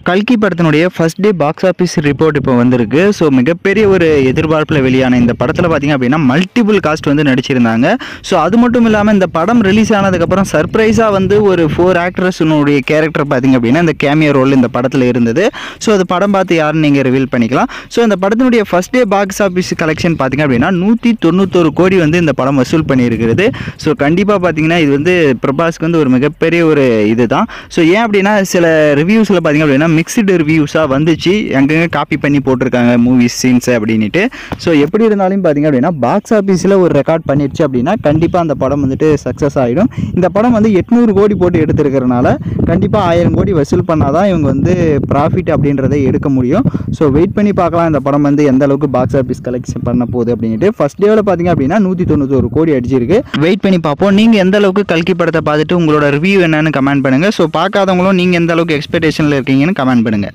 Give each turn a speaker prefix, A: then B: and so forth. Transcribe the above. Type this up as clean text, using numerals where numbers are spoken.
A: கல்கி படத்தினுடைய first day box office report இப்போ வந்திருக்கு. ஸோ மிகப்பெரிய ஒரு எதிர்பார்ப்பில் வெளியான இந்த படத்தில் பார்த்திங்க அப்படின்னா மல்டிபிள் காஸ்ட் வந்து நடிச்சிருந்தாங்க. ஸோ அது மட்டும் இல்லாமல் இந்த படம் ரிலீஸ் ஆனதுக்கப்புறம் சர்ப்ரைஸாக வந்து ஒரு 4 ஆக்ட்ரஸினுடைய கேரக்டர் பார்த்திங்க அப்படின்னா இந்த கேமியோ ரோல் இந்த படத்தில் இருந்தது. ஸோ அது படம் பார்த்து யாருன்னு நீங்கள் ரிவீல் பண்ணிக்கலாம். ஸோ இந்த படத்தினுடைய first day box office collection பார்த்திங்க அப்படின்னா 191 கோடி வந்து இந்த படம் வசூல் பண்ணியிருக்கிறது. ஸோ கண்டிப்பாக பார்த்திங்கன்னா இது வந்து பிரபாஸ்க்கு வந்து ஒரு மிகப்பெரிய ஒரு இது தான். ஸோ ஏன் அப்படின்னா சில ரிவ்யூஸில் பார்த்திங்க அப்படின்னா மிக்ஸ்டு ரிவ்யூஸாக வந்துச்சு, எங்கெங்கே காப்பி பண்ணி போட்டிருக்காங்க மூவிஸ் சீன்ஸை அப்படின்ட்டு. ஸோ எப்படி இருந்தாலும் பார்த்திங்க அப்படின்னா பாக்ஸ் ஆஃபீஸில் ஒரு ரெக்கார்ட் பண்ணிடுச்சு அப்படின்னா கண்டிப்பாக அந்த படம் வந்துட்டு சக்ஸஸ் ஆகிடும். இந்த படம் வந்து 800 கோடி போட்டு எடுத்துருக்கிறனால கண்டிப்பாக 1000 கோடி வசூல் பண்ணால் தான் இவங்க வந்து ப்ராஃபிட் அப்படின்றத எடுக்க முடியும். ஸோ வெயிட் பண்ணி பார்க்கலாம் இந்த படம் வந்து எந்த அளவுக்கு பாக்ஸ் ஆஃபீஸ் கலெக்ஷன் பண்ண போகுது அப்படின்ட்டு. ஃபர்ஸ்ட் டேவில் பார்த்திங்க அப்படின்னா 191 கோடி அடிச்சிருக்கு. வெயிட் பண்ணி பார்ப்போம். நீங்கள் எந்த அளவுக்கு கல்கி படத்தை பார்த்துட்டு உங்களோட ரிவ்யூ என்னன்னு கமெண்ட் பண்ணுங்கள். ஸோ பார்க்காதவங்களும் நீங்கள் எந்த அளவுக்கு எக்ஸ்பெக்டேஷனில் இருக்கீங்கன்னு கமெண்ட் பண்ணுங்கள்.